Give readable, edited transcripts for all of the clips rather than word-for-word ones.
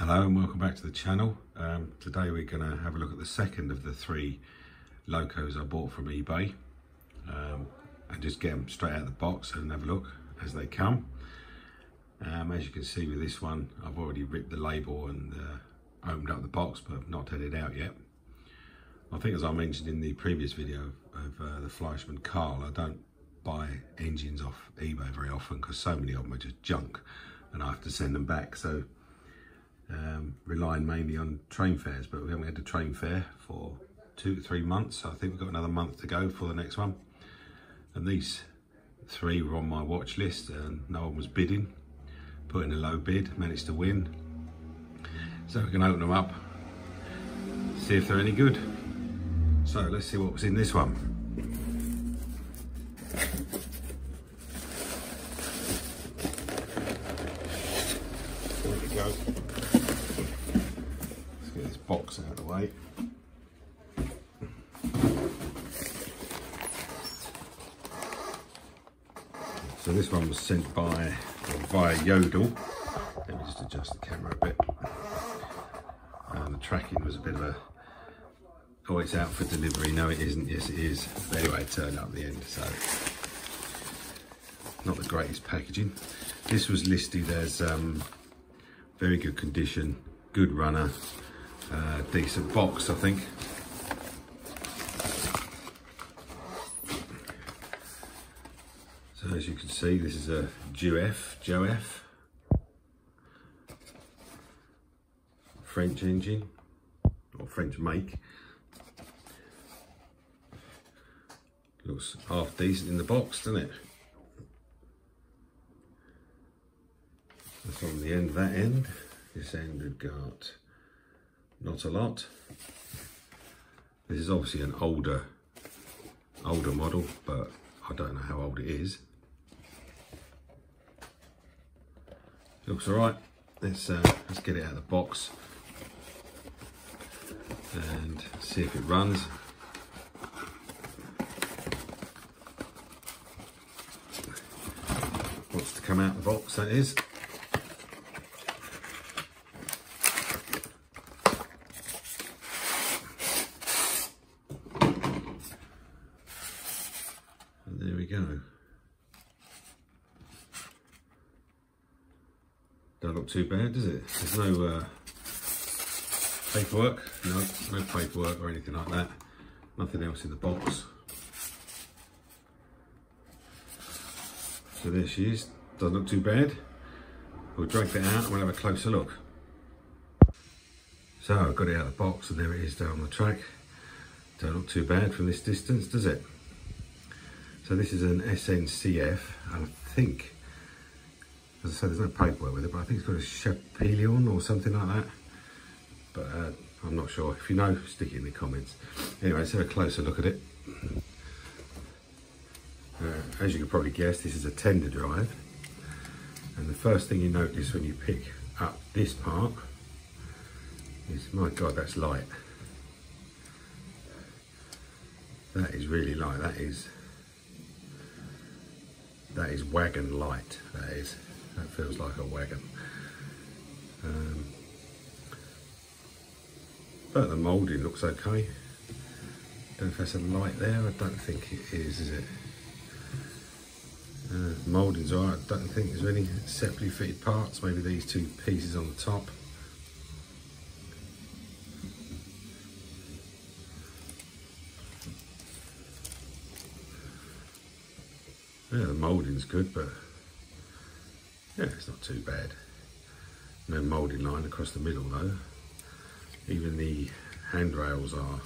Hello and welcome back to the channel. Today we're going to have a look at the second of the three locos I bought from eBay and just get them straight out of the box and have a look as they come. As you can see with this one, I've already ripped the label and opened up the box, but I've not had it out yet. I think, as I mentioned in the previous video of the Fleischmann Carl, I don't buy engines off eBay very often because so many of them are just junk and I have to send them back. So relying mainly on train fares, but we haven't had a train fare for 2 to 3 months, so I think we've got another month to go for the next one. And these three were on my watch list and no one was bidding. Put in a low bid, managed to win. So we can open them up, see if they're any good. So let's see what was in this one. There we go. Let's get this box out of the way. So this one was sent via Yodel. Let me just adjust the camera a bit. The tracking was a bit of a, oh, it's out for delivery. No, it isn't. Yes, it is. But anyway, it turned up at the end, so not the greatest packaging. This was listed as very good condition, good runner, decent box, I think. So as you can see, this is a Joef French engine, or French make. Looks half decent in the box, doesn't it? That's on the end of that end. This end we've got not a lot. This is obviously an older model, but I don't know how old it is. Looks alright. Let's get it out of the box and see if it runs. Wants to come out of the box, that is. And there we go. Don't look too bad, does it? There's no paperwork, no paperwork or anything like that. Nothing else in the box. So there she is. Doesn't look too bad. We'll drag that out and we'll have a closer look. So I've got it out of the box and there it is down the track. Don't look too bad from this distance, does it? So this is an SNCF, and I think, as I said, there's no paperwork with it, but I think it's got a Chapelion or something like that. But I'm not sure. If you know, stick it in the comments. Anyway, let's have a closer look at it. As you can probably guess, this is a tender drive. And the first thing you notice when you pick up this part is, my God, that's light. That is really light. That is wagon light. That feels like a wagon. But the moulding looks okay. Don't know if that's a light there. I don't think it is it? Moulding's alright. I don't think there's any separately fitted parts. Maybe these two pieces on the top. Yeah, the moulding's good, but yeah, it's not too bad. No moulding line across the middle though. Even the handrails are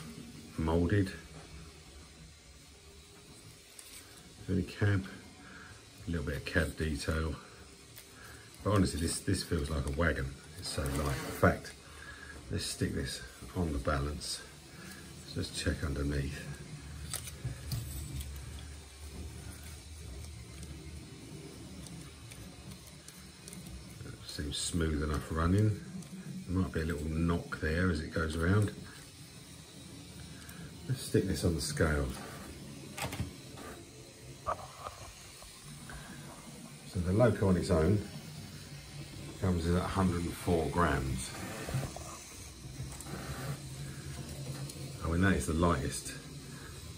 moulded. Any cab, a little bit of cab detail. But honestly, this feels like a wagon. It's so light. In fact, let's stick this on the balance. Let's just check underneath. Seems smooth enough running. There might be a little knock there as it goes around. Let's stick this on the scale. So the loco on its own Comes in at 104 grams. I mean, that is the lightest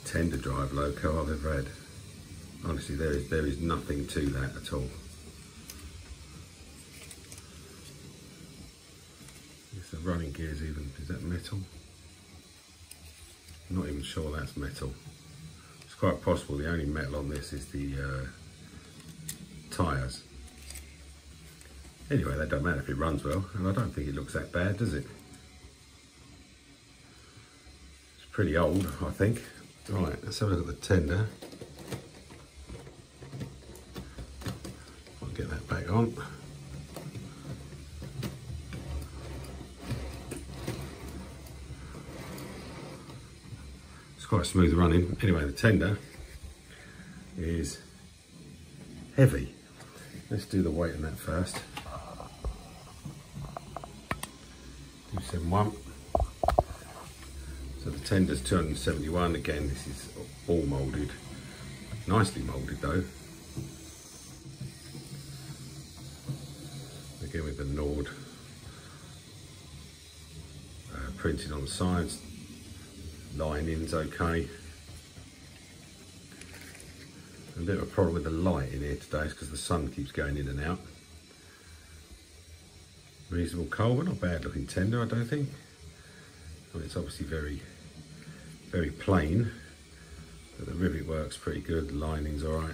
tender drive loco I've ever had. Honestly, there is nothing to that at all. It's the running gears even, is that metal? I'm not even sure that's metal. It's quite possible the only metal on this is the tyres. Anyway, that don't matter if it runs well, and I don't think it looks that bad, does it? It's pretty old, I think. Right, let's have a look at the tender. I'll get that back on. It's quite smooth running. Anyway, the tender is heavy. Let's do the weight on that first. 271. So the tender's 271. Again, this is all moulded. Nicely moulded though. Again with the Nord printed on the sides. Lining's okay. A bit of a problem with the light in here today is because the sun keeps going in and out. Reasonable coal, but not bad looking tender, I don't think. I mean, it's obviously very, very plain, but the rivet works pretty good, the lining's alright.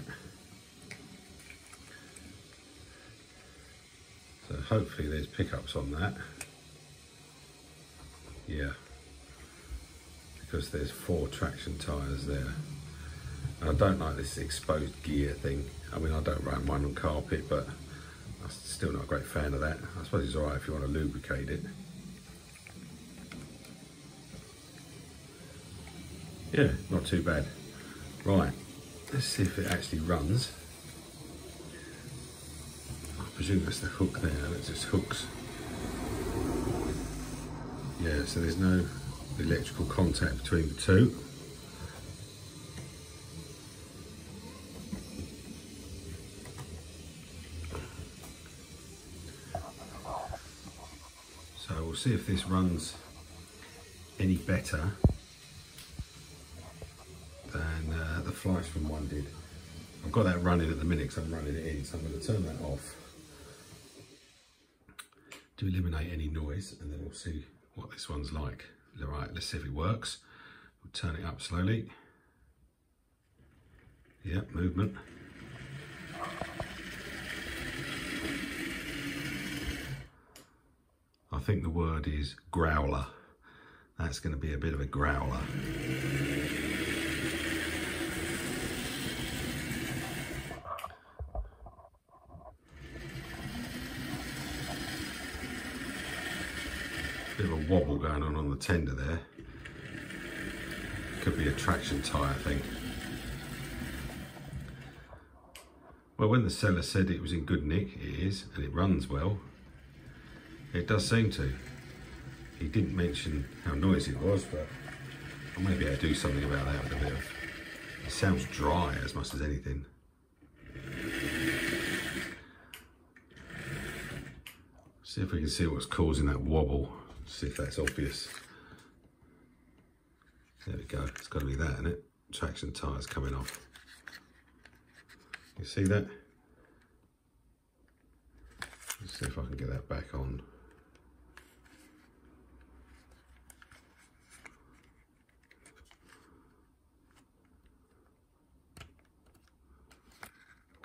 So hopefully there's pickups on that. Yeah, because there's 4 traction tyres there. And I don't like this exposed gear thing. I mean, I don't run one on carpet, but I'm still not a great fan of that. I suppose it's alright if you want to lubricate it. Yeah, not too bad. Right, let's see if it actually runs. I presume that's the hook there, that's just hooks. Yeah, so there's no electrical contact between the two. So we'll see if this runs any better than the Fleisch from one did. I've got that running at the minute because I'm running it in, so I'm going to turn that off to eliminate any noise, and then we'll see what this one's like. Right, let's see if it works. We'll turn it up slowly. Yep, movement. I think the word is growler. That's going to be a bit of a growler. Bit of a wobble going on the tender there. Could be a traction tyre thing. Well, when the seller said it was in good nick, it is, and it runs well. It does seem to. He didn't mention how noisy it was, but I may be able to do something about that with a bit of... It sounds dry as much as anything. See if we can see what's causing that wobble. See if that's obvious. There we go. It's got to be that, isn't it? Traction tyres coming off. You see that? Let's see if I can get that back on.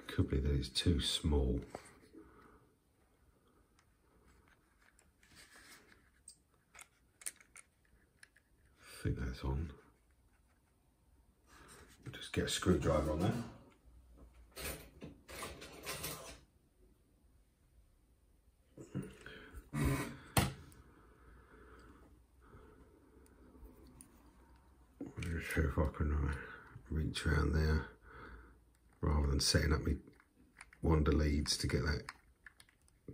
Could be that it's too small. I think that's on. We'll just get a screwdriver on that. Just see if I can reach around there rather than setting up my wander leads to get that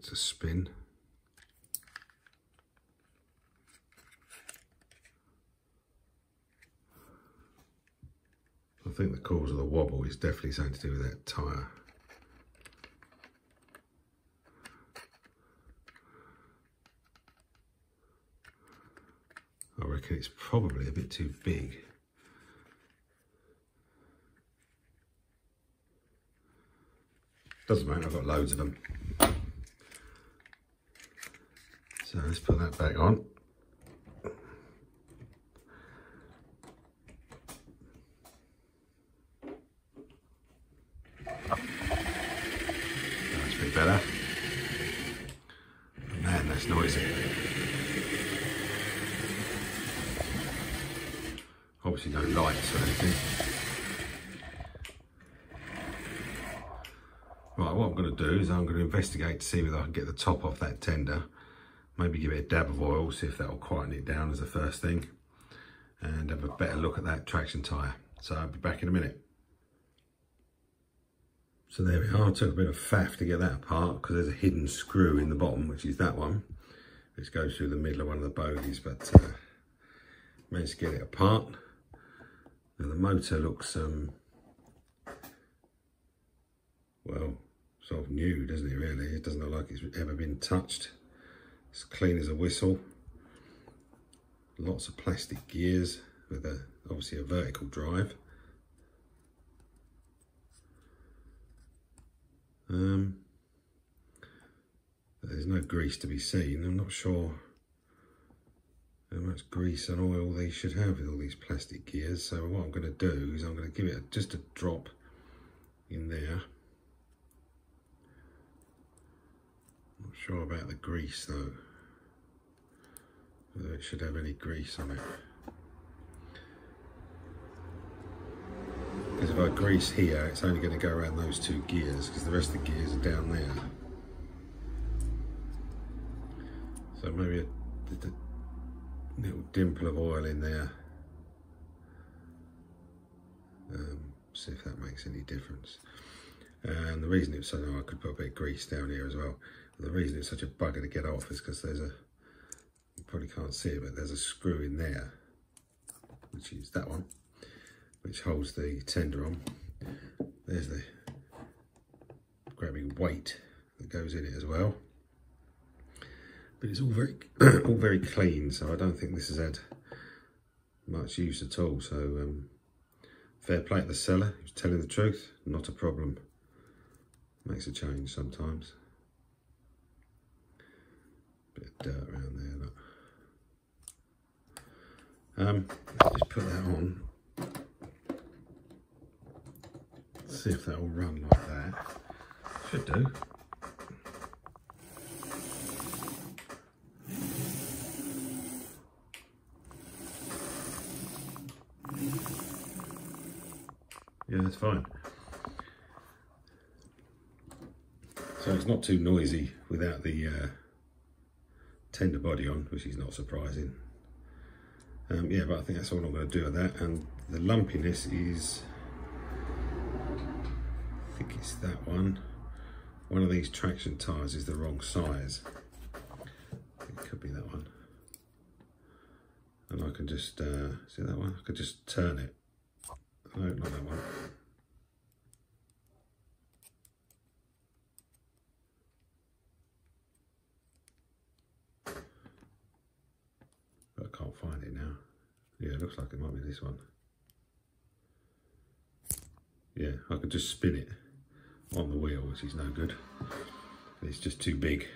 to spin. I think the cause of the wobble is definitely something to do with that tyre. reckon it's probably a bit too big. Doesn't matter, I've got loads of them. So let's put that back on. That's a bit better. Man, that's noisy. Obviously no lights or anything. Right, what I'm going to do is I'm going to investigate to see whether I can get the top off that tender. Maybe give it a dab of oil, see if that will quieten it down as the first thing. And have a better look at that traction tyre. So I'll be back in a minute. So there we are, I took a bit of faff to get that apart because there's a hidden screw in the bottom, which is that one, which goes through the middle of one of the bogies, but managed to get it apart. Now the motor looks, well, sort of new, doesn't it really? It doesn't look like it's ever been touched. It's clean as a whistle. Lots of plastic gears with obviously a vertical drive. There's no grease to be seen. I'm not sure how much grease and oil they should have with all these plastic gears. So what I'm going to do is I'm going to give it just a drop in there. Not sure about the grease though, whether it should have any grease on it. Because if I grease here, it's only going to go around those two gears, because the rest of the gears are down there. So maybe a little dimple of oil in there. See if that makes any difference. And the reason it's so, I could put a bit of grease down here as well. The reason it's such a bugger to get off is because there's a, you probably can't see it, but there's a screw in there, which is that one, which holds the tender on. There's the great big weight that goes in it as well. But it's all very, all very clean, so I don't think this has had much use at all. So fair play to the seller, he was telling the truth, not a problem. Makes a change sometimes. Bit of dirt around there. Look. Let's just put that on. See if that will run like that. Should do. Yeah, that's fine. So it's not too noisy without the tender body on, which is not surprising. Yeah, but I think that's all I'm going to do with that. And the lumpiness is, I think it's that one. One of these traction tyres is the wrong size. It could be that one. And I can just, see that one? I could just turn it. No, not that one. But I can't find it now. Yeah, it looks like it might be this one. Yeah, I could just spin it on the wheel, which is no good. It's just too big.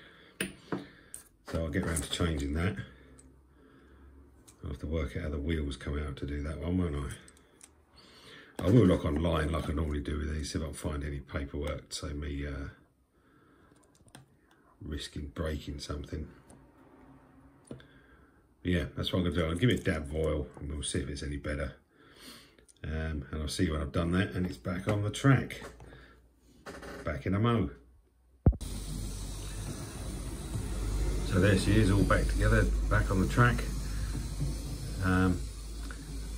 So I'll get around to changing that. I'll have to work out how the wheels come out to do that one, won't I? I will look online like I normally do with these, see if I can find any paperwork to save me risking breaking something. But yeah, that's what I'm going to do. I'll give it a dab of oil and we'll see if it's any better. And I'll see you when I've done that and it's back on the track. Back in a mo. So there she is, all back together, back on the track.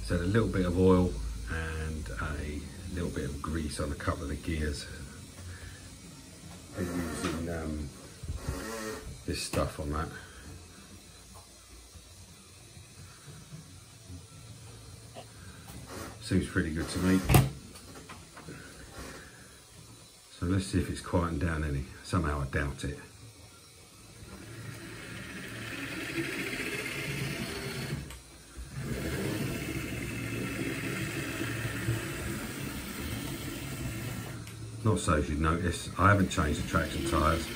So a little bit of oil and a little bit of grease on a couple of the gears. Been using this stuff on that. Seems pretty good to me. So let's see if it's quietened down any. Somehow I doubt it. Also, if you'd notice, I haven't changed the traction tyres.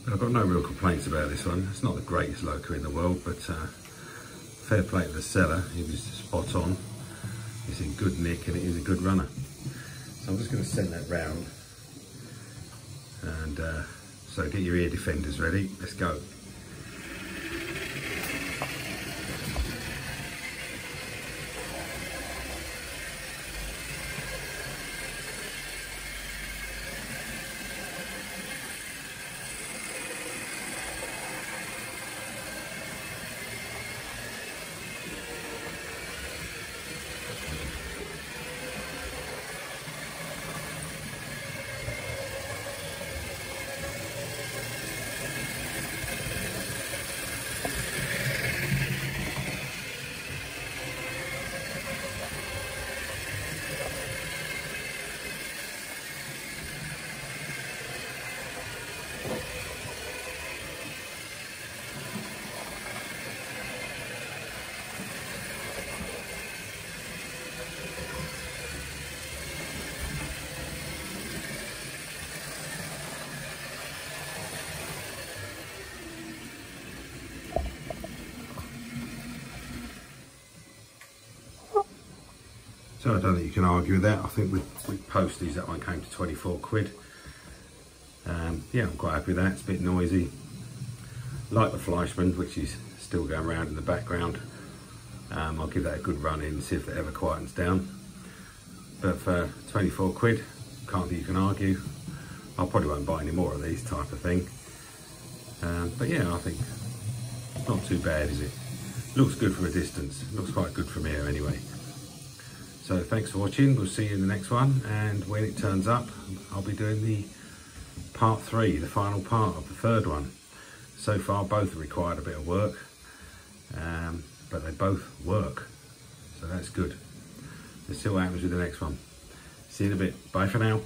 But I've got no real complaints about this one. It's not the greatest loco in the world, but fair play to the seller. He was spot on. It's in good nick and it is a good runner. So I'm just going to send that round. And so get your ear defenders ready. Let's go. So I don't think you can argue with that. I think with posties that one came to 24 quid. Yeah, I'm quite happy with that. It's a bit noisy. Like the Fleischmann, which is still going around in the background. I'll give that a good run in, see if it ever quietens down. But for 24 quid, can't think you can argue. I probably won't buy any more of these type of thing. But yeah, I think it's not too bad, is it? Looks good from a distance. Looks quite good from here anyway. So thanks for watching. We'll see you in the next one. And when it turns up, I'll be doing the part 3, the final part of the third one. So far, both have required a bit of work, but they both work. So that's good. Let's see what happens with the next one. See you in a bit. Bye for now.